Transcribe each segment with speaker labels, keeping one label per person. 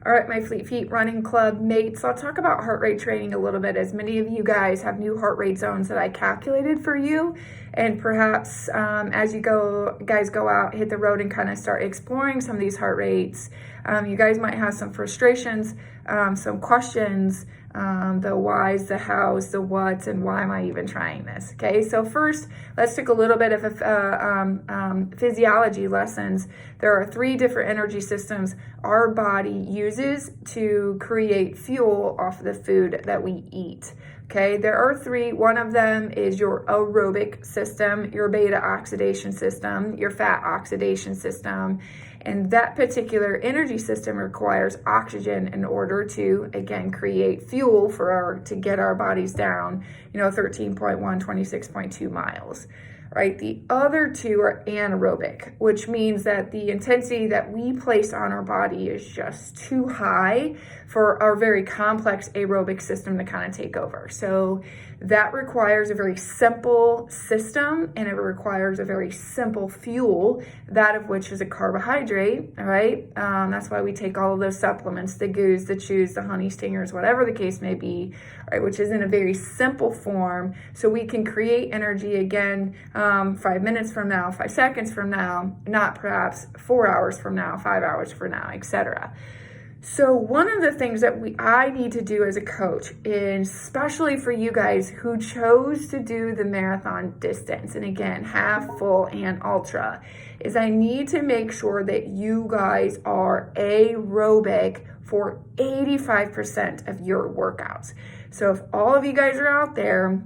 Speaker 1: All right, my Fleet Feet Running Club mates, I'll talk about heart rate training a little bit, as many of you guys have new heart rate zones that I calculated for you. And perhaps as you guys go out, hit the road and kind of start exploring some of these heart rates, you guys might have some frustrations, some questions, the whys, the hows, the whats, and why am I even trying this? Okay, so first, let's take a little bit of physiology lessons. There are 3 different energy systems our body uses to create fuel off of the food that we eat. Okay, there are 3. One of them is your aerobic system, your beta oxidation system, your fat oxidation system. And that particular energy system requires oxygen in order to, again, create fuel to get our bodies down, 13.1, 26.2 miles. Right? The other 2 are anaerobic, which means that the intensity that we place on our body is just too high for our very complex aerobic system to kind of take over. So that requires a very simple system, and it requires a very simple fuel, that of which is a carbohydrate, all right? That's why we take all of those supplements, the goos, the chews, the honey stingers, whatever the case may be, right, which is in a very simple form, so we can create energy again 5 minutes from now, 5 seconds from now, not perhaps 4 hours from now, 5 hours from now, etc. So one of the things that I need to do as a coach, and especially for you guys who chose to do the marathon distance, and again, half, full, and ultra, is I need to make sure that you guys are aerobic for 85% of your workouts. So if all of you guys are out there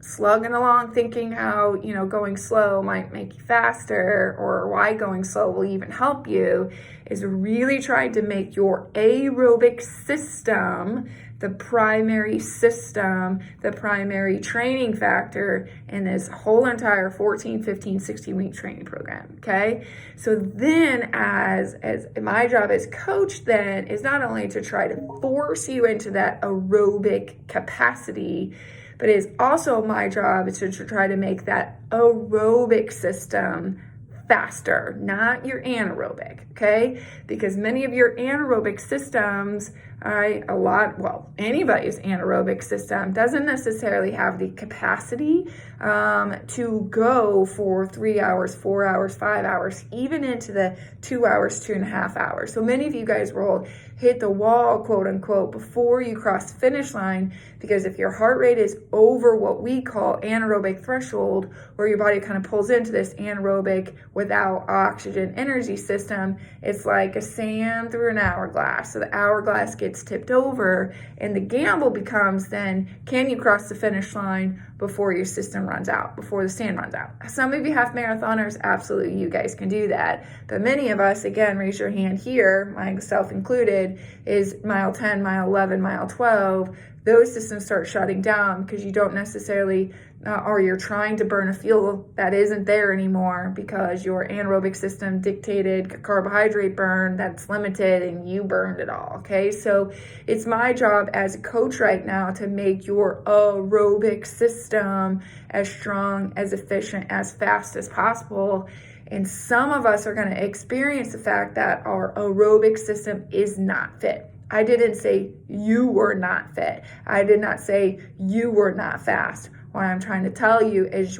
Speaker 1: slugging along thinking how, going slow might make you faster, or why going slow will even help you, is really trying to make your aerobic system the primary system, the primary training factor in this whole entire 14, 15, 16-week training program, okay? So then as my job as coach then is not only to try to force you into that aerobic capacity, but it is also my job is to try to make that aerobic system faster, not your anaerobic, okay? Because many of your anaerobic systems, anybody's anaerobic system doesn't necessarily have the capacity to go for 3 hours, 4 hours, 5 hours, even into the 2 hours, 2.5 hours. So many of you guys will hit the wall, quote unquote, before you cross the finish line, because if your heart rate is over what we call anaerobic threshold, where your body kind of pulls into this anaerobic without oxygen energy system, it's like a sand through an hourglass. So the hourglass gets tipped over, and the gamble becomes then, can you cross the finish line before your system runs out, before the sand runs out? Some of you half marathoners, absolutely, you guys can do that. But many of us, again, raise your hand here, myself included, is mile 10, mile 11, mile 12, those systems start shutting down because you don't necessarily, or you're trying to burn a fuel that isn't there anymore because your anaerobic system dictated carbohydrate burn that's limited and you burned it all, okay? So it's my job as a coach right now to make your aerobic system as strong, as efficient, as fast as possible. And some of us are going to experience the fact that our aerobic system is not fit. I didn't say you were not fit. I did not say you were not fast. What I'm trying to tell you is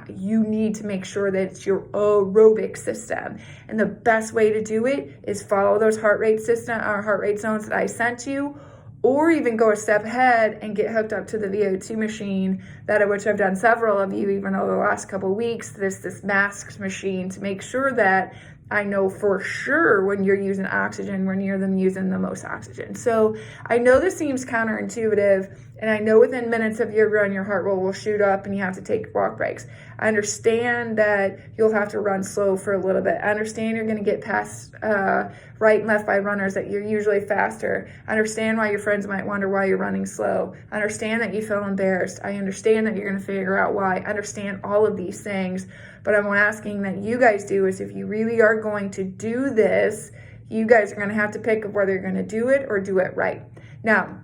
Speaker 1: you need to make sure that it's your aerobic system. And the best way to do it is follow those heart rate zones that I sent you, or even go a step ahead and get hooked up to the VO2 machine, that of which I've done several of you even over the last couple of weeks, this masked machine, to make sure that I know for sure when you're using oxygen, when you're using the most oxygen. So I know this seems counterintuitive, and I know within minutes of your run, your heart rate will shoot up and you have to take walk breaks. I understand that you'll have to run slow for a little bit. I understand you're going to get past right and left by runners that you're usually faster. I understand why your friends might wonder why you're running slow. I understand that you feel embarrassed. I understand that you're going to figure out why. I understand all of these things. But I'm asking that you guys do is, if you really are going to do this, you guys are going to have to pick whether you're going to do it or do it right. Now,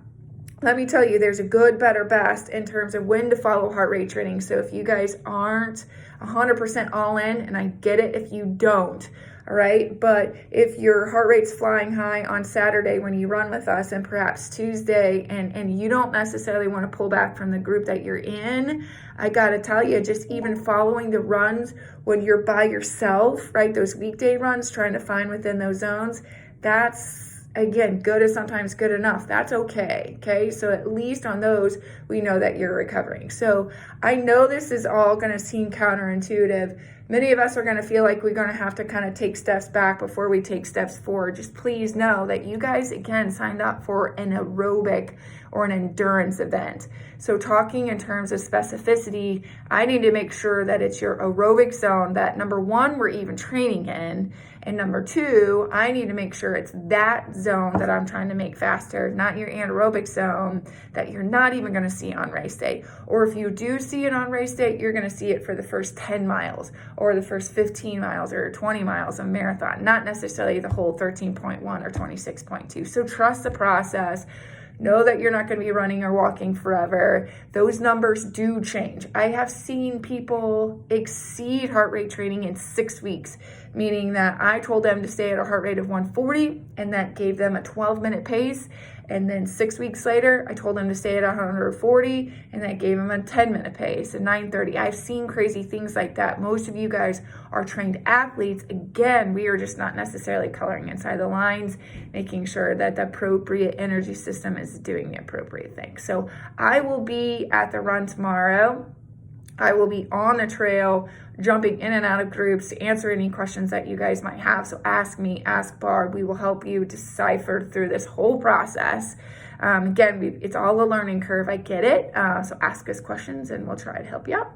Speaker 1: let me tell you, there's a good, better, best in terms of when to follow heart rate training. So if you guys aren't 100% all in, and I get it if you don't, all right? But if your heart rate's flying high on Saturday when you run with us, and perhaps Tuesday, and you don't necessarily want to pull back from the group that you're in, I gotta tell you, just even following the runs when you're by yourself, right? Those weekday runs, trying to find within those zones, that's, again, good is sometimes good enough. That's okay. Okay. So at least on those, we know that you're recovering. So I know this is all going to seem counterintuitive. Many of us are going to feel like we're going to have to kind of take steps back before we take steps forward. Just please know that you guys, again, signed up for an aerobic or an endurance event. So talking in terms of specificity, I need to make sure that it's your aerobic zone that, number one, we're even training in. And number two, I need to make sure it's that zone that I'm trying to make faster, not your anaerobic zone that you're not even going to see on race day. Or if you do see it on race day, you're going to see it for the first 10 miles or the first 15 miles or 20 miles of marathon, not necessarily the whole 13.1 or 26.2. So trust the process. Know that you're not going to be running or walking forever. Those numbers do change. I have seen people exceed heart rate training in 6 weeks, meaning that I told them to stay at a heart rate of 140, and that gave them a 12-minute pace. And then 6 weeks later, I told them to stay at 140, and that gave them a 10-minute pace, a 9:30. I've seen crazy things like that. Most of you guys are trained athletes. Again, we are just not necessarily coloring inside the lines, making sure that the appropriate energy system is doing the appropriate thing. So I will be at the run tomorrow. I will be on the trail, jumping in and out of groups to answer any questions that you guys might have. So ask me, ask Barb. We will help you decipher through this whole process. Again, it's all a learning curve. I get it. So ask us questions and we'll try to help you out.